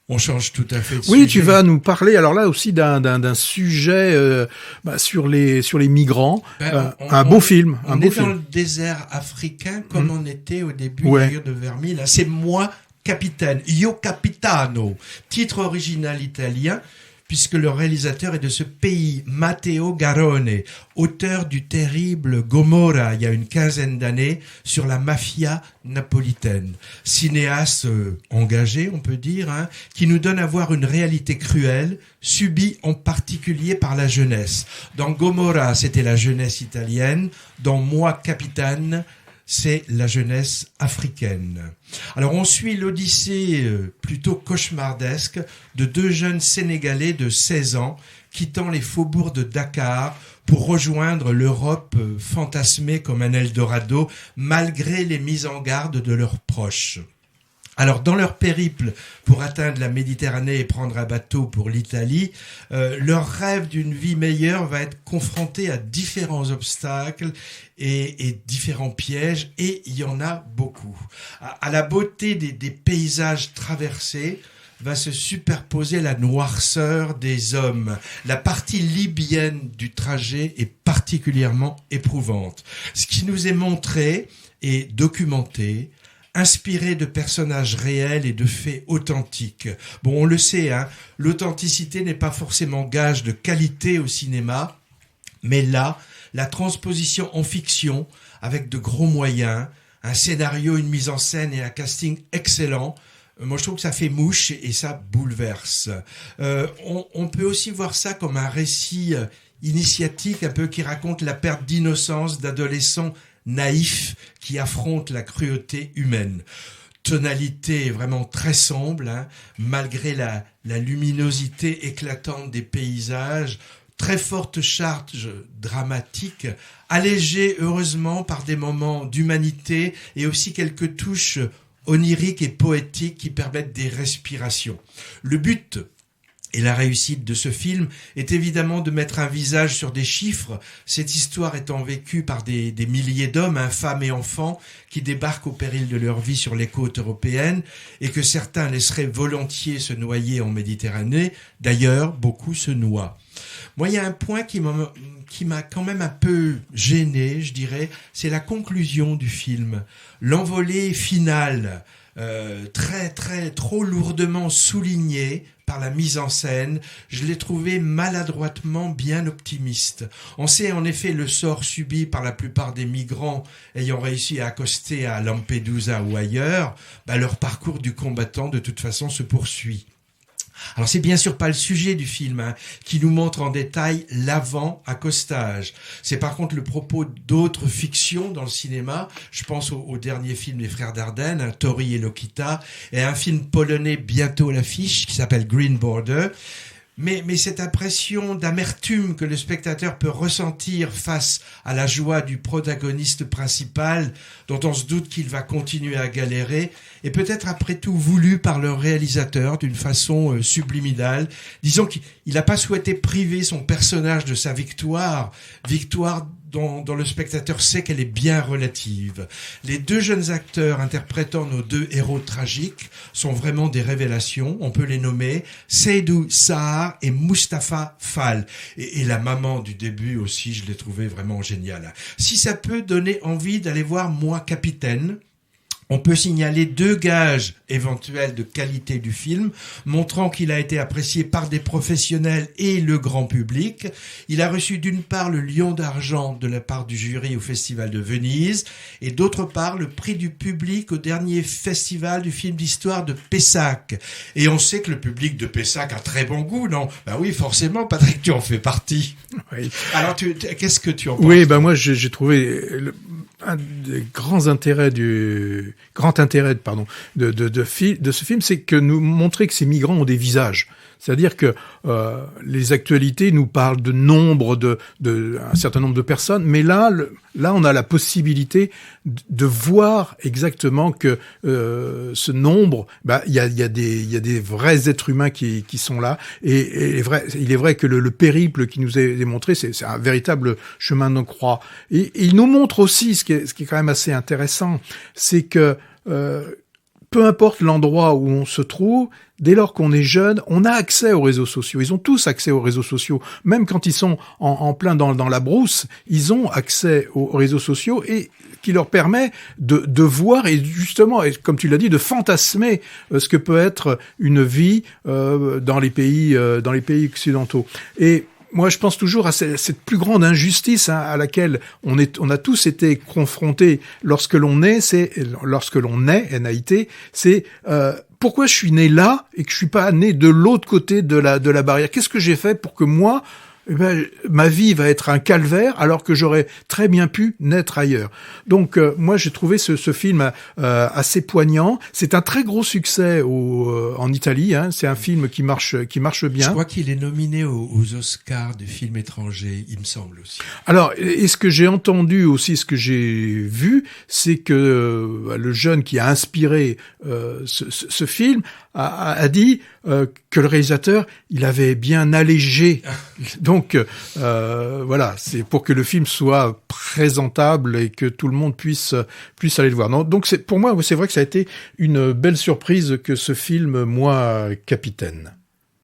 On change tout à fait de Oui, sujet. tu vas nous parler alors là aussi d'un sujet sur les migrants. Un beau film. On est dans le désert africain comme on était au début d'ailleurs de Vermi. Là, c'est Moi Capitaine, Io Capitano, titre original italien, puisque le réalisateur est de ce pays, Matteo Garrone, auteur du terrible Gomorra, il y a une quinzaine d'années, sur la mafia napolitaine. Cinéaste engagé, on peut dire, qui nous donne à voir une réalité cruelle, subie en particulier par la jeunesse. Dans Gomorra, c'était la jeunesse italienne. Dans Moi, Capitaine, c'est la jeunesse africaine. Alors on suit l'odyssée plutôt cauchemardesque de deux jeunes Sénégalais de 16 ans quittant les faubourgs de Dakar pour rejoindre l'Europe fantasmée comme un Eldorado malgré les mises en garde de leurs proches. Alors, dans leur périple pour atteindre la Méditerranée et prendre un bateau pour l'Italie, leur rêve d'une vie meilleure va être confronté à différents obstacles et différents pièges, et il y en a beaucoup. À la beauté des paysages traversés va se superposer la noirceur des hommes. La partie libyenne du trajet est particulièrement éprouvante. Ce qui nous est montré et documenté, inspiré de personnages réels et de faits authentiques. Bon, on le sait, l'authenticité n'est pas forcément gage de qualité au cinéma, mais là, la transposition en fiction, avec de gros moyens, un scénario, une mise en scène et un casting excellent, moi je trouve que ça fait mouche et ça bouleverse. On peut aussi voir ça comme un récit initiatique, un peu qui raconte la perte d'innocence d'adolescents naïfs qui affrontent la cruauté humaine. Tonalité vraiment très sombre, malgré la luminosité éclatante des paysages, très forte charge dramatique, allégée heureusement par des moments d'humanité et aussi quelques touches oniriques et poétiques qui permettent des respirations. Le but et la réussite de ce film est évidemment de mettre un visage sur des chiffres, cette histoire étant vécue par des milliers d'hommes, femmes et enfants, qui débarquent au péril de leur vie sur les côtes européennes et que certains laisseraient volontiers se noyer en Méditerranée. D'ailleurs, beaucoup se noient. Moi, il y a un point qui m'a quand même un peu gêné, je dirais, c'est la conclusion du film. L'envolée finale, trop lourdement soulignée par la mise en scène, je l'ai trouvé maladroitement bien optimiste. On sait en effet le sort subi par la plupart des migrants ayant réussi à accoster à Lampedusa ou ailleurs, leur parcours du combattant de toute façon se poursuit. Alors c'est bien sûr pas le sujet du film qui nous montre en détail l'avant-accostage. C'est par contre le propos d'autres fictions dans le cinéma. Je pense au dernier film des frères Dardenne, Tori et Lokita, et un film polonais bientôt à l'affiche qui s'appelle Green Border. Mais cette impression d'amertume que le spectateur peut ressentir face à la joie du protagoniste principal, dont on se doute qu'il va continuer à galérer, est peut-être après tout voulu par le réalisateur d'une façon subliminale. Disons qu'il n'a pas souhaité priver son personnage de sa victoire dont le spectateur sait qu'elle est bien relative. Les deux jeunes acteurs interprétant nos deux héros tragiques sont vraiment des révélations. On peut les nommer Seydou Sahar et Mustapha Fall. Et la maman du début aussi, je l'ai trouvé vraiment géniale. Si ça peut donner envie d'aller voir Moi Capitaine, on peut signaler 2 gages éventuels de qualité du film, montrant qu'il a été apprécié par des professionnels et le grand public. Il a reçu d'une part le Lion d'argent de la part du jury au Festival de Venise, et d'autre part le prix du public au dernier festival du film d'histoire de Pessac. Et on sait que le public de Pessac a très bon goût, non ? Ben oui, forcément, Patrick, tu en fais partie. Oui. Alors, qu'est-ce que tu en penses ? Oui, moi j'ai trouvé un des grands intérêts de ce film, c'est que nous montrer que ces migrants ont des visages. C'est-à-dire que les actualités nous parlent de nombre un certain nombre de personnes, mais là on a la possibilité de voir exactement que ce nombre, il y a des vrais êtres humains qui sont là, et il est vrai que le périple qui nous est démontré, c'est un véritable chemin de croix. Et il nous montre aussi ce qui est quand même assez intéressant, c'est que peu importe l'endroit où on se trouve, dès lors qu'on est jeune, on a accès aux réseaux sociaux. Ils ont tous accès aux réseaux sociaux. Même quand ils sont en plein dans la brousse, ils ont accès aux réseaux sociaux et qui leur permet de voir et justement, et comme tu l'as dit, de fantasmer ce que peut être une vie dans les pays occidentaux. Et moi, je pense toujours à cette plus grande injustice à laquelle on a tous été confrontés lorsque l'on naît, N-A-I-T, c'est pourquoi je suis né là et que je suis pas né de l'autre côté de la barrière. Qu'est-ce que j'ai fait pour que moi, ma vie va être un calvaire alors que j'aurais très bien pu naître ailleurs. Donc moi j'ai trouvé ce film assez poignant. C'est un très gros succès en Italie. Hein. C'est un film qui marche bien. Je crois qu'il est nominé aux Oscars de films étrangers, il me semble aussi. Alors et ce que j'ai entendu aussi, ce que j'ai vu, c'est que le jeune qui a inspiré ce film a dit que le réalisateur il avait bien allégé. Donc voilà, c'est pour que le film soit présentable et que tout le monde puisse aller le voir. Non, donc pour moi c'est vrai que ça a été une belle surprise que ce film, moi, Capitaine.